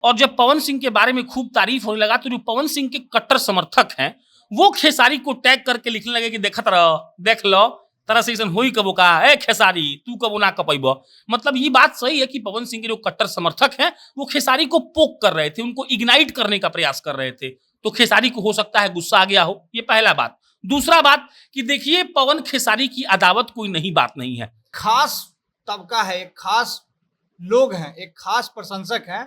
और जब पवन सिंह के बारे में खूब तारीफ होने लगा तो जो पवन सिंह के कट्टर समर्थक हैं वो खेसारी को टैग करके लिखने लगे कि देखत रहो, देख लो तरह से हुई कबो का ए खेसारी तू कबो ना कपैब। मतलब ये बात सही है कि पवन सिंह के जो कट्टर समर्थक हैं वो खेसारी को पोक कर रहे थे, उनको इग्नाइट करने का प्रयास कर रहे थे। तो खेसारी को हो सकता है गुस्सा आ गया हो, ये पहला बात। दूसरा बात कि देखिए पवन खेसारी की अदावत कोई नई बात नहीं है। खास तबका है, एक खास लोग हैं, एक खास प्रशंसक हैं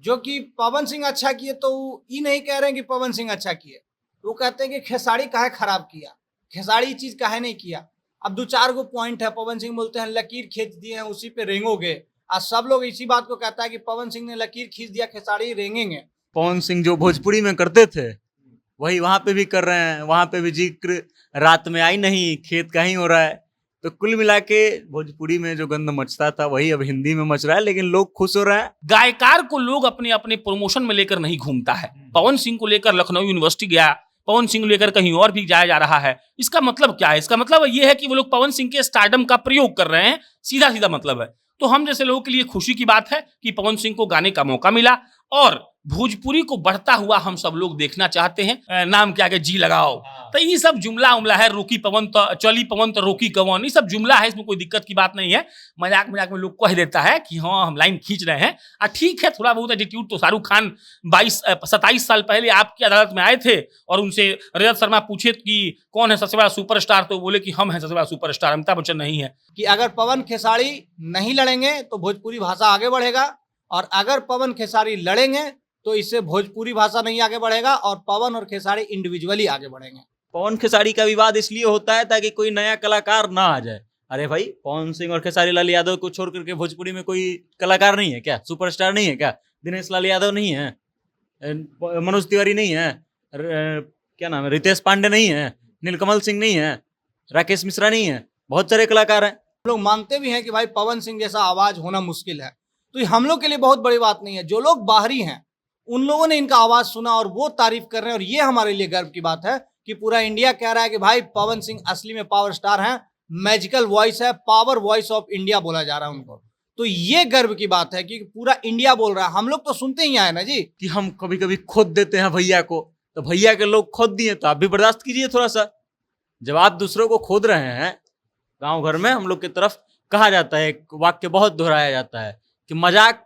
जो कि पवन सिंह अच्छा किए तो ये नहीं कह रहे हैं कि पवन सिंह अच्छा किए, वो कहते हैं कि खेसारी काहे खराब किया, खेसारी चीज काहे नहीं किया। अब दो चार गो पॉइंट है, पवन सिंह बोलते हैं लकीर खींच दिए हैं उसी पे रेंगोगे। आज सब लोग इसी बात को कहता है कि पवन सिंह ने लकीर खींच दिया, खेसारी रेंगेंगे। पवन सिंह जो भोजपुरी में करते थे वही वहां पे भी कर रहे हैं, वहां पे भी जिक्र रात में आई नहीं खेत का ही हो रहा है। तो कुल मिला के भोजपुरी में जो गंद मचता था वही अब हिंदी में मच रहा है, लेकिन लोग खुश हो रहे हैं। गायकार को लोग अपने अपने प्रमोशन में लेकर नहीं घूमता है। पवन सिंह को लेकर लखनऊ यूनिवर्सिटी गया, पवन सिंह लेकर कहीं और भी जाया जा रहा है। इसका मतलब क्या है? इसका मतलब यह है कि वो लोग पवन सिंह के स्टारडम का प्रयोग कर रहे हैं, सीधा सीधा मतलब है। तो हम जैसे लोगों के लिए खुशी की बात है कि पवन सिंह को गाने का मौका मिला और भोजपुरी को बढ़ता हुआ हम सब लोग देखना चाहते हैं। नाम क्या है, जी लगाओ। तो ये सब जुमला उमला है, रोकी पवन तो चली पवन तो रोकी कवन, ये सब जुमला है, इसमें कोई दिक्कत की बात नहीं है। मजाक मजाक में लोग कह देता है कि हाँ हम लाइन खींच रहे हैं। ठीक है, थोड़ा बहुत एटीट्यूड तो शाहरुख खान 27 साल पहले आपकी अदालत में आए थे और उनसे रजत शर्मा पूछे कि कौन है सबसे बड़ा सुपरस्टार, तो बोले कि हम हैं सबसे बड़ा सुपरस्टार, अमिताभ बच्चन नहीं है। कि अगर पवन खेसारी नहीं लड़ेंगे तो भोजपुरी भाषा आगे बढ़ेगा, और अगर पवन खेसारी लड़ेंगे तो इससे भोजपुरी भाषा नहीं आगे बढ़ेगा और पवन और खेसारी इंडिविजुअली आगे बढ़ेंगे। पवन खेसारी का विवाद इसलिए होता है ताकि कोई नया कलाकार ना आ जाए। अरे भाई, पवन सिंह और खेसारी लाल यादव को छोड़ करके भोजपुरी में कोई कलाकार नहीं है क्या? सुपरस्टार नहीं है क्या? दिनेश लाल यादव नहीं है, मनोज तिवारी नहीं है, क्या नाम है, रितेश पांडे नहीं है, नीलकमल सिंह नहीं है, राकेश मिश्रा नहीं है, बहुत सारे कलाकार हैं। लोग मानते भी हैं कि भाई पवन सिंह जैसा आवाज होना मुश्किल है, तो ये हम लोग के लिए बहुत बड़ी बात नहीं है। जो लोग बाहरी हैं उन लोगों ने इनका आवाज सुना और वो तारीफ कर रहे हैं, और ये हमारे लिए गर्व की बात है कि पूरा इंडिया कह रहा है कि भाई पवन सिंह असली में पावर स्टार हैं, मैजिकल वॉइस है, पावर वॉइस ऑफ इंडिया बोला जा रहा है उनको। तो ये गर्व की बात है कि पूरा इंडिया बोल रहा है। हम लोग तो सुनते ही आए ना जी कि हम कभी कभी खोद देते हैं भैया को, तो भैया के लोग खोद दिए तो आप भी बर्दाश्त कीजिए थोड़ा सा। जब आप दूसरों को खोद रहे हैं, गांव घर में हम लोग की तरफ कहा जाता है, एक वाक्य बहुत दोहराया जाता है कि मजाक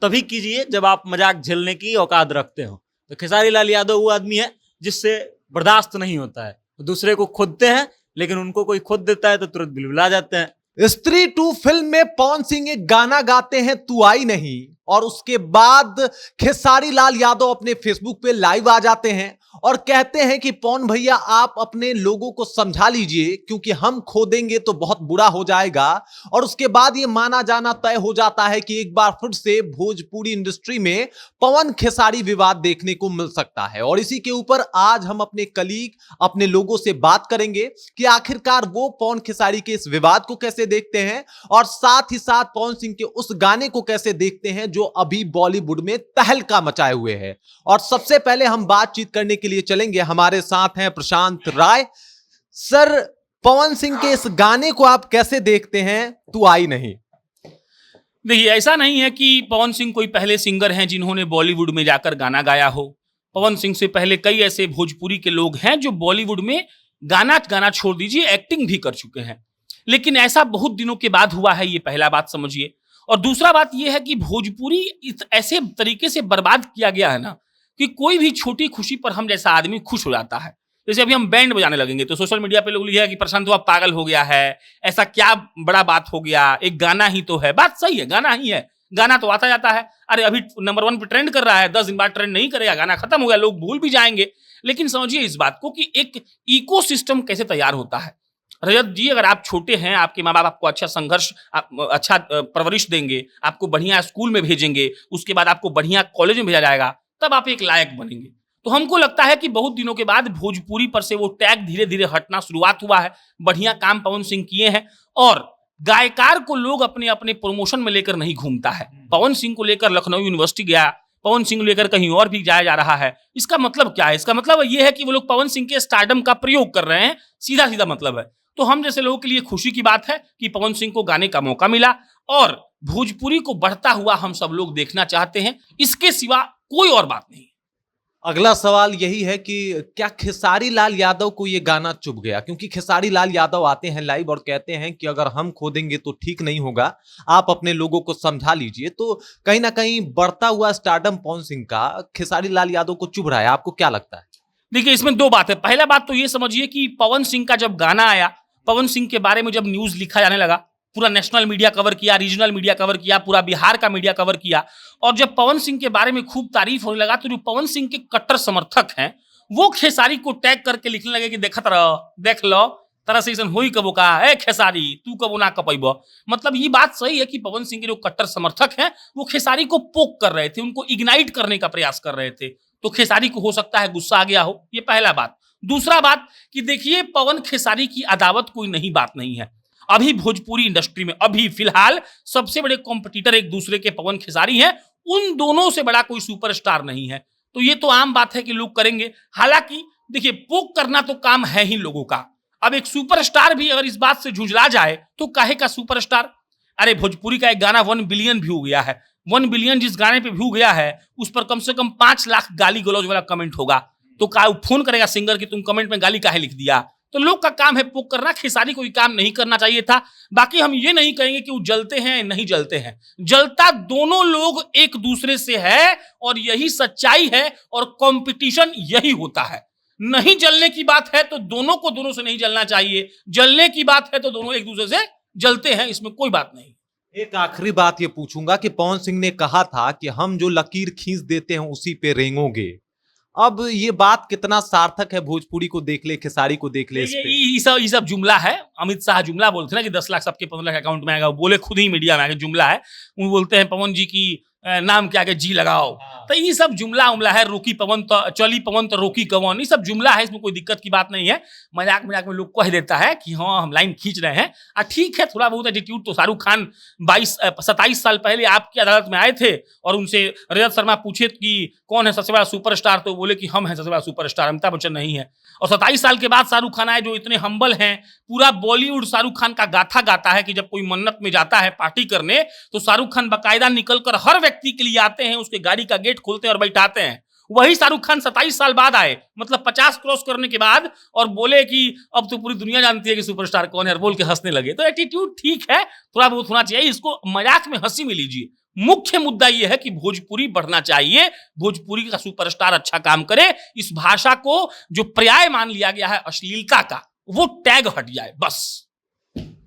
तभी कीजिए जब आप मजाक झेलने की औकात रखते हो। तो खेसारी लाल यादव वो आदमी है जिससे बर्दाश्त नहीं होता है, तो दूसरे को खोदते हैं, लेकिन उनको कोई खोद देता है तो तुरंत बिलबिला जाते हैं। स्त्री 2 फिल्म में पवन सिंह एक गाना गाते हैं तू आई नहीं, और उसके बाद खेसारी लाल यादव अपने फेसबुक पे लाइव आ जाते हैं और कहते हैं कि पवन भैया आप अपने लोगों को समझा लीजिए क्योंकि हम खो देंगे तो बहुत बुरा हो जाएगा। और उसके बाद ये माना जाना तय हो जाता है कि एक बार फिर से भोजपुरी इंडस्ट्री में पवन खेसारी विवाद देखने को मिल सकता है। और इसी के ऊपर आज हम अपने कलीग, अपने लोगों से बात करेंगे कि आखिरकार वो पवन खेसारी के इस विवाद को कैसे देखते हैं और साथ ही साथ पवन सिंह के उस गाने को कैसे देखते हैं जो अभी बॉलीवुड में तहलका मचाए हुए है। और सबसे पहले हम बातचीत करने के लिए चलेंगे, हमारे साथ हैं प्रशांत राय। सर, पवन सिंह के इस गाने को आप कैसे देखते हैं तू आई नहीं? देखिए, ऐसा नहीं है कि पवन सिंह कोई पहले सिंगर हैं जिन्होंने बॉलीवुड में जाकर गाना गाया हो। पवन सिंह से पहले कई ऐसे भोजपुरी के लोग हैं जो बॉलीवुड में गाना छोड़ दीजिए एक्टिंग भी कर चुके हैं, लेकिन ऐसा बहुत दिनों के बाद हुआ है, ये पहला बात समझिए। और दूसरा बात यह है कि भोजपुरी इस ऐसे तरीके से बर्बाद किया गया है ना कि कोई भी छोटी खुशी पर हम जैसा आदमी खुश हो जाता है। जैसे अभी हम बैंड बजाने लगेंगे तो सोशल मीडिया पे लोग लिखेगा कि प्रशांत हुआ पागल हो गया है, ऐसा क्या बड़ा बात हो गया, एक गाना ही तो है। बात सही है, गाना ही है, गाना तो आता जाता है। अरे अभी नंबर 1 पे ट्रेंड कर रहा है, 10 दिन बाद ट्रेंड नहीं करेगा, गाना खत्म हो गया, लोग भूल भी जाएंगे। लेकिन समझिए इस बात को कि एक इकोसिस्टम कैसे तैयार होता है। रजत जी, अगर आप छोटे हैं, आपके माँ बाप आपको अच्छा परवरिश देंगे, आपको बढ़िया स्कूल में भेजेंगे, उसके बाद आपको बढ़िया कॉलेज में भेजा जाएगा, तब आप एक लायक बनेंगे। तो हमको लगता है कि बहुत दिनों के बाद भोजपुरी पर से वो टैग धीरे धीरे हटना शुरुआत हुआ है। बढ़िया काम पवन सिंह किए हैं और गायकार को लोग अपने अपने प्रमोशन में लेकर नहीं घूमता है। पवन सिंह को लेकर लखनऊ यूनिवर्सिटी गया, पवन सिंह लेकर कहीं और भी जाया जा रहा है। इसका मतलब क्या है? इसका मतलब ये है कि वो लोग पवन सिंह के स्टारडम का प्रयोग कर रहे हैं, सीधा सीधा मतलब है। तो हम जैसे लोगों के लिए खुशी की बात है कि पवन सिंह को गाने का मौका मिला और भोजपुरी को बढ़ता हुआ हम सब लोग देखना चाहते हैं, इसके सिवा कोई और बात नहीं। अगला सवाल यही है कि क्या खेसारी लाल यादव को ये गाना चुभ गया? क्योंकि खेसारी लाल यादव आते हैं लाइव और कहते हैं कि अगर हम खो देंगे तो ठीक नहीं होगा, आप अपने लोगों को समझा लीजिए। तो कहीं ना कहीं बढ़ता हुआ स्टारडम पवन सिंह का खेसारी लाल यादव को चुभ रहा है, आपको क्या लगता है? देखिए, इसमें दो बात है। पहला बात तो ये समझिए कि पवन सिंह का जब गाना आया, पवन सिंह के बारे में जब न्यूज लिखा जाने लगा, पूरा नेशनल मीडिया कवर किया, रीजनल मीडिया कवर किया, पूरा बिहार का मीडिया कवर किया, और जब पवन सिंह के बारे में खूब तारीफ होने लगा, तो जो पवन सिंह के कट्टर समर्थक हैं वो खेसारी को टैग करके लिखने लगे कि देखत रहो, देख लो तरह से ऐसा हुई कबो का, ए खेसारी तू कबो ना कपैबो। मतलब ये बात सही है कि पवन सिंह के जो कट्टर समर्थक हैं वो खेसारी को पोक कर रहे थे, उनको इग्नाइट करने का प्रयास कर रहे थे, तो खेसारी को हो सकता है गुस्सा आ गया हो, ये पहला बात। दूसरा बात कि देखिए, पवन खेसारी की अदावत कोई नई बात नहीं है। अभी भोजपुरी इंडस्ट्री में अभी फिलहाल सबसे बड़े कॉम्पिटिटर एक दूसरे के पवन खेसारी हैं, उन दोनों से बड़ा कोई सुपरस्टार नहीं है। तो ये तो आम बात है कि लोग करेंगे। हालांकि देखिए, पोक करना तो काम है ही लोगों का। अब एक सुपरस्टार भी अगर इस बात से झुंझला जाए तो काहे का सुपरस्टार? अरे भोजपुरी का एक गाना 1 बिलियन व्यू गया है, 1 बिलियन जिस गाने पे व्यू गया है उस पर कम से कम 5 लाख गाली गलौज वाला कमेंट होगा, तो का फोन करेगा सिंगर कि तुम कमेंट में गाली काहे लिख दिया? तो लोग का काम है पोक करना, खेसारी को ये काम नहीं करना चाहिए था। बाकी हम ये नहीं कहेंगे कि वो जलते हैं नहीं जलते हैं, जलता दोनों लोग एक दूसरे से है और यही सच्चाई है, और कंपटीशन यही होता है। नहीं जलने की बात है तो दोनों को दोनों से नहीं जलना चाहिए, जलने की बात है तो दोनों एक दूसरे से जलते हैं, इसमें कोई बात नहीं। एक आखिरी बात ये पूछूंगा कि पवन सिंह ने कहा था कि हम जो लकीर खींच देते हैं उसी पे रेंगोगे, अब ये बात कितना सार्थक है? भोजपुरी को देख ले, खेसारी को देख ले, इस पे ये सब जुमला है। अमित शाह जुमला बोलते हैं ना कि 10 लाख सबके 15 लाख अकाउंट में आएगा, वो बोले खुद ही मीडिया में आएगा, जुमला है। वो बोलते हैं पवन जी की नाम के आगे जी लगाओ, तो ये सब जुमला उमला है। रोकी पवन तो चली पवन तो रोकी कवन, ये सब जुमला है, इसमें कोई दिक्कत की बात नहीं है। मजाक मजाक में लोग कह देता है कि हाँ हम लाइन खींच रहे हैं। ठीक है, थोड़ा बहुत एटीट्यूड तो शाहरुख खान 27 साल पहले आपकी अदालत में आए थे और उनसे रजत शर्मा पूछे कि कौन है सबसे बड़ा सुपरस्टार, तो बोले कि हम हैं सबसे बड़ा सुपरस्टार, अमिताभ बच्चन नहीं है। और 27 साल के बाद शाहरुख खान आए जो इतने हम्बल हैं। पूरा बॉलीवुड शाहरुख खान का गाथा गाता है कि जब कोई मन्नत में जाता है पार्टी करने तो शाहरुख खान बाकायदा निकलकर हर व्यक्ति के लिए आते हैं, उसके गाड़ी का गेट खोलते हैं और बैठाते हैं। वही शाहरुख खान 27 साल बाद आए, मतलब 50 क्रॉस करने के बाद, और बोले कि अब तो पूरी दुनिया जानती है कि सुपरस्टार कौन है, और बोल के हंसने लगे। तो एटीट्यूड ठीक है, थोड़ा बहुत होना चाहिए, इसको मजाक में हंसी में लीजिए। मुख्य मुद्दा यह है कि भोजपुरी बढ़ना चाहिए, भोजपुरी का सुपरस्टार अच्छा काम करे, इस भाषा को जो पर्याय मान लिया गया है अश्लीलता का, वो टैग हट जाए, बस।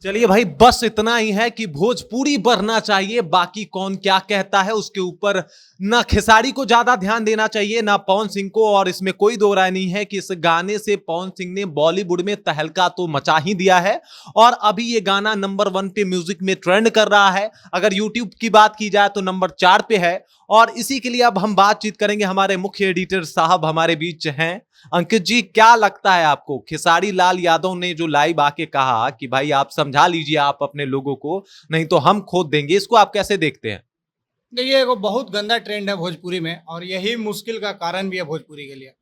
चलिए भाई, बस इतना ही है कि भोजपुरी बढ़ना चाहिए, बाकी कौन क्या कहता है उसके ऊपर ना खेसारी को ज्यादा ध्यान देना चाहिए ना पवन सिंह को। और इसमें कोई दो राय नहीं है कि इस गाने से पवन सिंह ने बॉलीवुड में तहलका तो मचा ही दिया है, और अभी ये गाना नंबर 1 पे म्यूजिक में ट्रेंड कर रहा है। अगर यूट्यूब की बात की जाए तो नंबर 4 पे है। और इसी के लिए अब हम बातचीत करेंगे, हमारे मुख्य एडिटर साहब हमारे बीच हैं। अंकित जी, क्या लगता है आपको, खेसारी लाल यादव ने जो लाइव आके कहा कि भाई आप समझा लीजिए आप अपने लोगों को, नहीं तो हम खोद देंगे, इसको आप कैसे देखते हैं? देखिए, एक बहुत गंदा ट्रेंड है भोजपुरी में, और यही मुश्किल का कारण भी है भोजपुरी के लिए।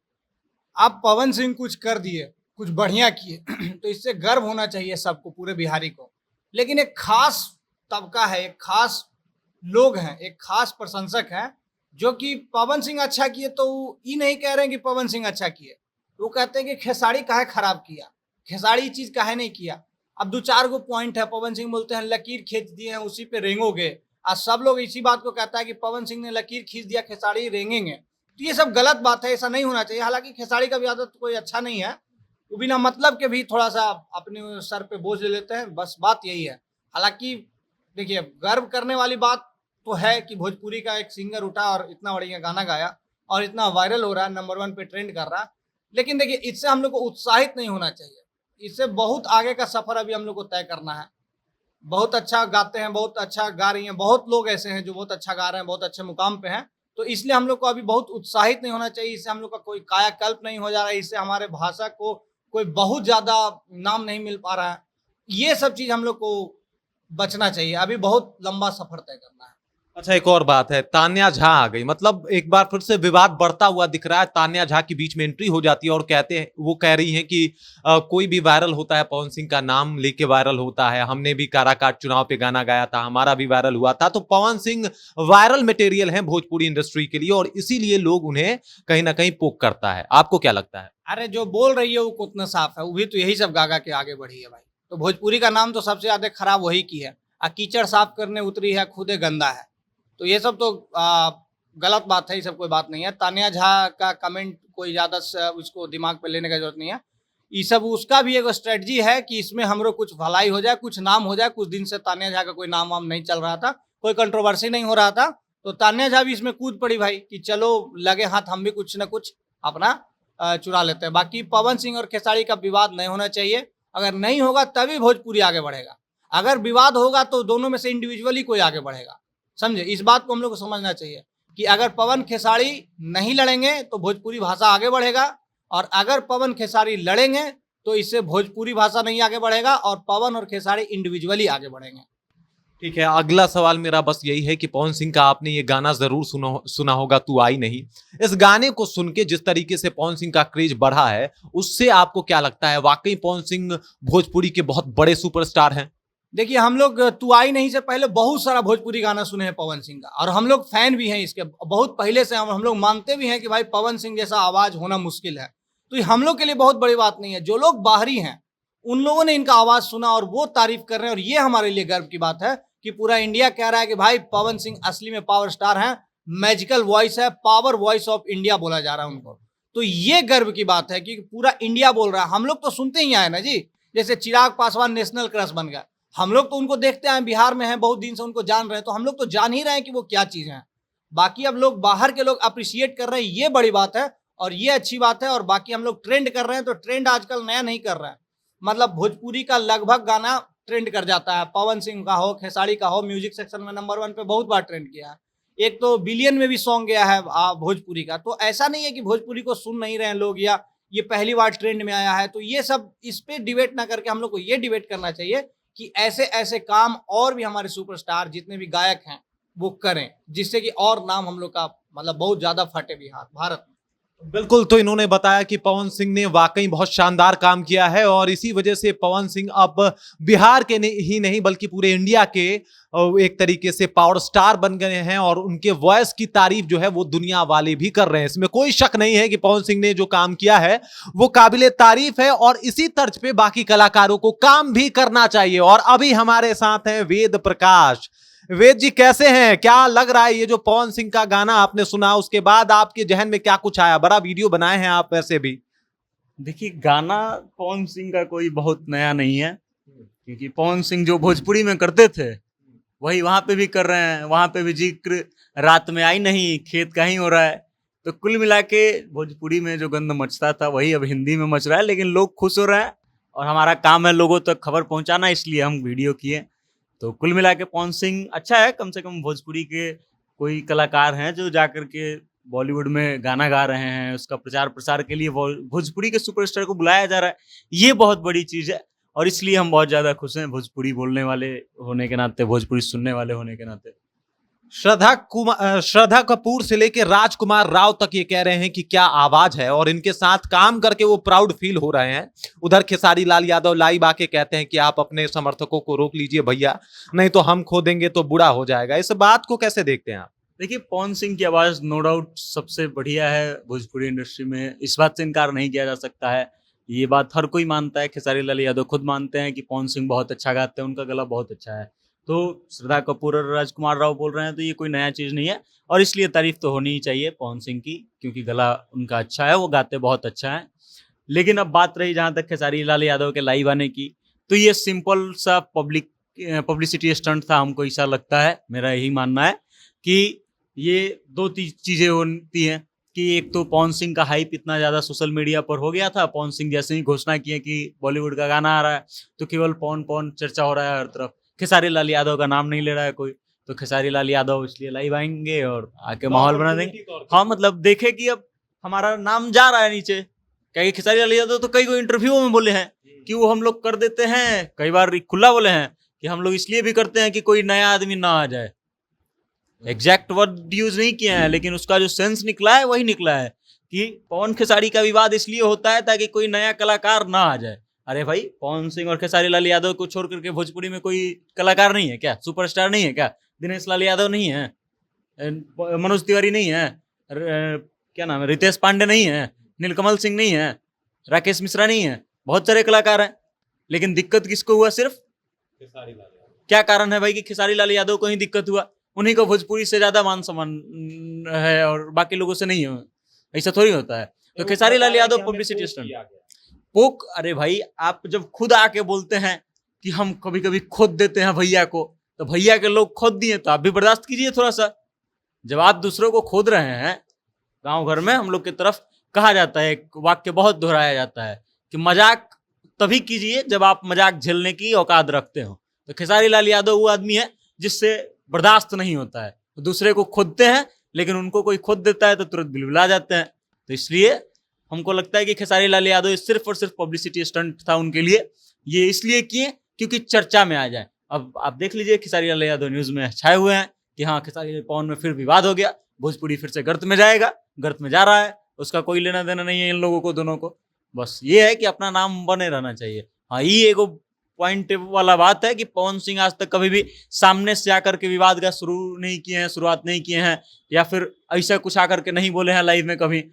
आप पवन सिंह कुछ कर दिए, कुछ बढ़िया किए तो इससे गर्व होना चाहिए सबको, पूरे बिहारी को। लेकिन एक खास तबका है, एक खास लोग हैं, एक खास प्रशंसक हैं जो कि पवन सिंह अच्छा किए तो ये नहीं कह रहे हैं कि पवन सिंह अच्छा किए, वो कहते हैं कि खेसारी काहे खराब किया, खेसारी चीज काहे नहीं किया। अब 2-4 गो पॉइंट है, पवन सिंह बोलते हैं लकीर खींच दिए हैं उसी पे रेंगोगे। आज सब लोग इसी बात को कहता है कि पवन सिंह ने लकीर खींच दिया, खेसारी रेंगेंगे। तो ये सब गलत बात है, ऐसा नहीं होना चाहिए। हालांकि खेसारी का भी आदत कोई अच्छा नहीं है, वो बिना मतलब के भी थोड़ा सा अपने सर पे बोझ ले लेते हैं, बस बात यही है। हालांकि देखिए, गर्व करने वाली बात तो है कि भोजपुरी का एक सिंगर उठा और इतना बढ़िया गाना गाया और इतना वायरल हो रहा है, नंबर 1 पे ट्रेंड कर रहा है। लेकिन देखिए, इससे हम लोग को उत्साहित नहीं होना चाहिए, इससे बहुत आगे का सफर अभी हम लोग को तय करना है। बहुत अच्छा गाते हैं, बहुत अच्छा गा रही हैं, बहुत लोग ऐसे हैं जो बहुत अच्छा गा रहे हैं, बहुत अच्छे मुकाम पे हैं। तो इसलिए हम लोग को अभी बहुत उत्साहित नहीं होना चाहिए, इससे हम लोग का कोई कायाकल्प नहीं हो जा रहा है, इससे हमारे भाषा को कोई बहुत ज़्यादा नाम नहीं मिल पा रहा है। ये सब चीज़ हम लोग को बचना चाहिए, अभी बहुत लंबा सफर तय करना है। अच्छा, एक और बात है, तान्या झा आ गई, मतलब एक बार फिर से विवाद बढ़ता हुआ दिख रहा है। तान्या झा की बीच में एंट्री हो जाती है और कहते हैं, वो कह रही हैं कि कोई भी वायरल होता है पवन सिंह का नाम लेके वायरल होता है। हमने भी काराकाट चुनाव पे गाना गाया था, हमारा भी वायरल हुआ था। तो पवन सिंह वायरल मटेरियल है भोजपुरी इंडस्ट्री के लिए और इसीलिए लोग उन्हें कहीं ना कहीं पोक करता है। आपको क्या लगता है? अरे जो बोल रही है वो कितना साफ है, वो भी तो यही सब गागा के आगे बढ़ी है भाई। तो भोजपुरी का नाम तो सबसे ज्यादा खराब वही की है। कीचड़ साफ करने उतरी है, खुदे गंदा है। तो ये सब तो गलत बात है, ये सब कोई बात नहीं है। तान्या झा का कमेंट कोई ज्यादा उसको दिमाग पे लेने का जरूरत नहीं है। ये सब उसका भी एक स्ट्रेटजी है कि इसमें हमरो कुछ भलाई हो जाए, कुछ नाम हो जाए। कुछ दिन से तान्या झा का कोई नाम वाम नहीं चल रहा था, कोई कंट्रोवर्सी नहीं हो रहा था, तो तान्या झा भी इसमें कूद पड़ी भाई कि चलो लगे हाथ हम भी कुछ ना कुछ अपना चुरा लेते हैं। बाकी पवन सिंह और खेसारी का विवाद नहीं होना चाहिए। अगर नहीं होगा तभी भोजपुरी आगे बढ़ेगा। अगर विवाद होगा तो दोनों में से इंडिविजुअली कोई आगे बढ़ेगा। समझे, इस बात को हम लोग को समझना चाहिए कि अगर पवन खेसारी नहीं लड़ेंगे तो भोजपुरी भाषा आगे बढ़ेगा, और अगर पवन खेसारी लड़ेंगे तो इससे भोजपुरी भाषा नहीं आगे बढ़ेगा और पवन और खेसारी इंडिविजुअली आगे बढ़ेंगे। ठीक है, अगला सवाल मेरा बस यही है कि पवन सिंह का आपने ये गाना जरूर सुना होगा, तू आई नहीं। इस गाने को सुन के जिस तरीके से पवन सिंह का क्रेज बढ़ा है, उससे आपको क्या लगता है, वाकई पवन सिंह भोजपुरी के बहुत बड़े सुपरस्टार हैं? देखिए, हम लोग तू आई नहीं से पहले बहुत सारा भोजपुरी गाना सुने हैं पवन सिंह का, और हम लोग फैन भी हैं इसके बहुत पहले से। हम लोग मानते भी हैं कि भाई पवन सिंह जैसा आवाज होना मुश्किल है। तो ये हम लोग के लिए बहुत बड़ी बात नहीं है। जो लोग बाहरी हैं उन लोगों ने इनका आवाज सुना और वो तारीफ कर रहे हैं, और ये हमारे लिए गर्व की बात है कि पूरा इंडिया कह रहा है कि भाई पवन सिंह असली में पावर स्टार हैं, मैजिकल वॉइस है, पावर वॉइस ऑफ इंडिया बोला जा रहा है उनको। तो ये गर्व की बात है कि पूरा इंडिया बोल रहा है। हम लोग तो सुनते ही आए ना जी, जैसे चिराग पासवान नेशनल क्रश बन गया। हम लोग तो उनको देखते हैं, बिहार में हैं, बहुत दिन से उनको जान रहे हैं, तो हम लोग तो जान ही रहे हैं कि वो क्या चीज है। बाकी अब लोग बाहर के लोग अप्रिशिएट कर रहे हैं, ये बड़ी बात है और ये अच्छी बात है। और बाकी हम लोग ट्रेंड कर रहे हैं, तो ट्रेंड आजकल नया नहीं कर रहे हैं। मतलब भोजपुरी का लगभग गाना ट्रेंड कर जाता है, पवन सिंह का हो, खेसारी का हो, म्यूजिक सेक्शन में नंबर 1 पे बहुत बार ट्रेंड किया है। एक तो बिलियन में भी सॉन्ग गया है भोजपुरी का। तो ऐसा नहीं है कि भोजपुरी को सुन नहीं रहे हैं लोग या ये पहली बार ट्रेंड में आया है। तो ये सब इस पे डिबेट ना करके हम लोग को ये डिबेट करना चाहिए कि ऐसे ऐसे काम और भी हमारे सुपरस्टार जितने भी गायक हैं वो करें, जिससे कि और नाम हम लोग का मतलब बहुत ज्यादा फटे बिहार भारत में। बिल्कुल, तो इन्होंने बताया कि पवन सिंह ने वाकई बहुत शानदार काम किया है और इसी वजह से पवन सिंह अब बिहार के ही नहीं बल्कि पूरे इंडिया के एक तरीके से पावर स्टार बन गए हैं और उनके वॉइस की तारीफ जो है वो दुनिया वाले भी कर रहे हैं। इसमें कोई शक नहीं है कि पवन सिंह ने जो काम किया है वो काबिले तारीफ है और इसी तर्ज पे बाकी कलाकारों को काम भी करना चाहिए। और अभी हमारे साथ हैं वेद प्रकाश। वेद जी कैसे हैं, क्या लग रहा है ये जो पवन सिंह का गाना आपने सुना उसके बाद आपके जहन में क्या कुछ आया? बड़ा वीडियो बनाए हैं आप वैसे भी। देखिए, गाना पवन सिंह का कोई बहुत नया नहीं है, क्योंकि पवन सिंह जो भोजपुरी में करते थे वही वहां पे भी कर रहे हैं। वहां पे भी जिक्र रात में आई नहीं, खेत का ही हो रहा है। तो कुल मिला के भोजपुरी में जो गंद मचता था वही अब हिंदी में मच रहा है, लेकिन लोग खुश हो रहे हैं और हमारा काम है लोगों तक खबर पहुंचाना, इसलिए हम वीडियो किए। तो कुल मिला के पवन सिंह अच्छा है, कम से कम भोजपुरी के कोई कलाकार हैं जो जाकर के बॉलीवुड में गाना गा रहे हैं, उसका प्रचार प्रसार के लिए भोजपुरी के सुपरस्टार को बुलाया जा रहा है। ये बहुत बड़ी चीज़ है और इसलिए हम बहुत ज़्यादा खुश हैं भोजपुरी बोलने वाले होने के नाते, भोजपुरी सुनने वाले होने के नाते। श्रद्धा कपूर से लेकर राजकुमार राव तक ये कह रहे हैं कि क्या आवाज है और इनके साथ काम करके वो प्राउड फील हो रहे हैं। उधर खेसारी लाल यादव लाइव आके कहते हैं कि आप अपने समर्थकों को रोक लीजिए भैया, नहीं तो हम खो देंगे तो बुरा हो जाएगा। इस बात को कैसे देखते हैं आप? देखिए, पवन सिंह की आवाज़ नो डाउट सबसे बढ़िया है भोजपुरी इंडस्ट्री में, इस बात से इनकार नहीं किया जा सकता है। ये बात हर कोई मानता है, खेसारी लाल यादव खुद मानते हैं कि पवन सिंह बहुत अच्छा गाते हैं, उनका गला बहुत अच्छा है। तो श्रद्धा कपूर और राजकुमार राव बोल रहे हैं तो ये कोई नया चीज़ नहीं है और इसलिए तारीफ तो होनी ही चाहिए पवन सिंह की, क्योंकि गला उनका अच्छा है, वो गाते बहुत अच्छा है। लेकिन अब बात रही जहाँ तक खेसारी लाल यादव के लाइव आने की, तो ये सिंपल सा पब्लिसिटी स्टंट था, हमको ऐसा लगता है। मेरा यही मानना है कि ये दो चीज़ें होती हैं कि एक तो पवन सिंह का हाइप इतना ज़्यादा सोशल मीडिया पर हो गया था, पवन सिंह जैसे ही घोषणा किए कि बॉलीवुड का गाना आ रहा है तो केवल पवन चर्चा हो रहा है हर तरफ, खेसारी लाल यादव का नाम नहीं ले रहा है कोई। तो खेसारी लाल यादव इसलिए लाइव आएंगे और आके माहौल बना देंगे। हाँ, मतलब देखे कि अब हमारा नाम जा रहा है नीचे, क्या खेसारी लाल यादव तो कई इंटरव्यू में बोले हैं कि वो हम लोग कर देते हैं, कई बार खुला बोले हैं कि हम लोग इसलिए भी करते हैं कि कोई नया आदमी ना आ जाए। एग्जैक्ट वर्ड यूज नहीं किए हैं, लेकिन उसका जो सेंस निकला है वही निकला है कि पवन खेसारी का विवाद इसलिए होता है ताकि कोई नया कलाकार ना आ जाए। अरे भाई, पवन सिंह और खेसारी लाल यादव को छोड़ करके भोजपुरी में कोई कलाकार नहीं है क्या? सुपरस्टार नहीं है क्या? दिनेश लाल यादव नहीं है, मनोज तिवारी नहीं है, क्या नाम है, रितेश पांडे नहीं है, नीलकमल सिंह नहीं है, राकेश मिश्रा नहीं है, बहुत सारे कलाकार हैं। लेकिन दिक्कत किसको हुआ? सिर्फ खेसारी लाल यादव। क्या कारण है भाई कि खेसारी लाल यादव को ही दिक्कत हुआ? उन्हीं को भोजपुरी से ज्यादा मान सम्मान है और बाकी लोगों से नहीं है। ऐसा थोड़ी होता है। तो खेसारी लाल यादव पब्लिसिटी स्टंट पोक। अरे भाई, आप जब खुद आके बोलते हैं कि हम कभी कभी खोद देते हैं भैया को, तो भैया के लोग खोद दिए तो आप भी बर्दाश्त कीजिए थोड़ा सा। जब आप दूसरों को खोद रहे हैं, गांव घर में हम लोग की तरफ कहा जाता है, एक वाक्य बहुत दोहराया जाता है कि मजाक तभी कीजिए जब आप मजाक झेलने की औकात रखते हो। तो खेसारी लाल यादव वो आदमी है जिससे बर्दाश्त नहीं होता है। तो दूसरे को खोदते हैं, लेकिन उनको कोई खोद देता है तो तुरंत बिलबिला जाते हैं। तो इसलिए हमको लगता है कि खेसारी लाल यादव सिर्फ और सिर्फ पब्लिसिटी स्टंट था उनके लिए। ये इसलिए किए क्योंकि चर्चा में आ जाए। अब आप देख लीजिए, खेसारी लाल यादव न्यूज में छाए हुए हैं कि हाँ, खेसारी पवन में फिर विवाद हो गया, भोजपुरी फिर से गर्त में जाएगा, गर्त में जा रहा है, उसका कोई लेना देना नहीं है इन लोगों को, दोनों को। बस ये है कि अपना नाम बने रहना चाहिए। हाँ, ये एगो पॉइंट वाला बात है कि पवन सिंह आज तक कभी भी सामने से आकर के विवाद का शुरुआत नहीं किए हैं, या फिर ऐसा कुछ आकर के नहीं बोले हैं लाइव में कभी।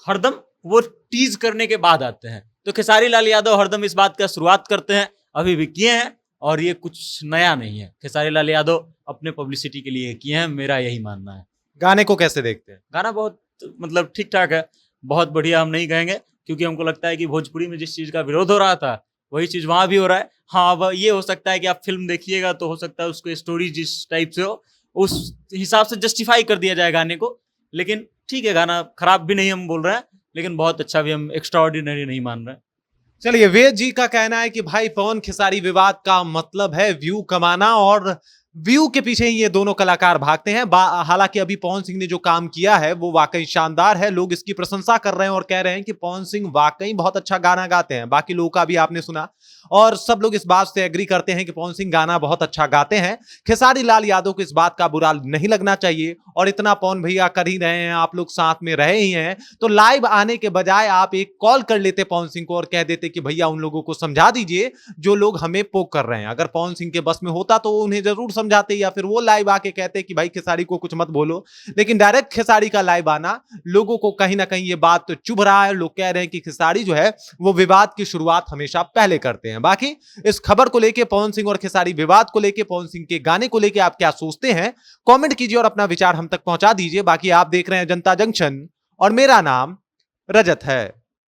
हरदम वो टीज करने के बाद आते हैं। तो खेसारी लाल यादव हरदम इस बात का शुरुआत करते हैं, अभी भी किए हैं, और ये कुछ नया नहीं है। खेसारी लाल यादव अपने पब्लिसिटी के लिए किए हैं, मेरा यही मानना है। गाने को कैसे देखते हैं? गाना बहुत मतलब ठीक ठाक है, बहुत बढ़िया हम नहीं कहेंगे, क्योंकि हमको लगता है कि भोजपुरी में जिस चीज का विरोध हो रहा था वही चीज वहां भी हो रहा है। हाँ, अब ये हो सकता है कि आप फिल्म देखिएगा तो हो सकता है उसको स्टोरी जिस टाइप से हो उस हिसाब से जस्टिफाई कर दिया जाए गाने को। लेकिन ठीक है, गाना खराब भी नहीं हम बोल रहे हैं, लेकिन बहुत अच्छा भी हम एक्स्ट्राऑर्डिनरी नहीं मान रहे हैं। चलिए, वेद जी का कहना है कि भाई पवन खेसारी विवाद का मतलब है व्यू कमाना, और व्यू के पीछे ही ये दोनों कलाकार भागते हैं। हालांकि अभी पवन सिंह ने जो काम किया है वो वाकई शानदार है, लोग इसकी प्रशंसा कर रहे हैं और कह रहे हैं कि पवन सिंह वाकई बहुत अच्छा गाना गाते हैं। बाकी लोगों का भी आपने सुना, और सब लोग इस बात से एग्री करते हैं कि पवन सिंह गाना बहुत अच्छा गाते हैं। खेसारी लाल यादव को इस बात का बुरा नहीं लगना चाहिए, और इतना पवन भैया कर ही रहे हैं, आप लोग साथ में रहे ही हैं, तो लाइव आने के बजाय आप एक कॉल कर लेते पवन सिंह को और कह देते कि भैया उन लोगों को समझा दीजिए जो लोग हमें पोक कर रहे हैं। अगर पवन सिंह के बस में होता तो उन्हें जरूर समझाते, या फिर वो लाइव आके कहते कि भाई खेसारी को कुछ मत बोलो। लेकिन डायरेक्ट खेसारी का लाइव आना लोगों को कहीं ना कहीं ये बात तो चुभ रहा है। लोग कह रहे हैं कि खेसारी जो है वो विवाद की शुरुआत हमेशा पहले करते हैं। बाकी इस खबर को लेके, पवन सिंह और खेसारी विवाद को लेके, पवन सिंह के गाने को लेके आप क्या सोचते हैं, कमेंट कीजिए और अपना विचार हम तक पहुंचा दीजिए। बाकी आप देख रहे हैं जनता जंक्शन और मेरा नाम रजत है।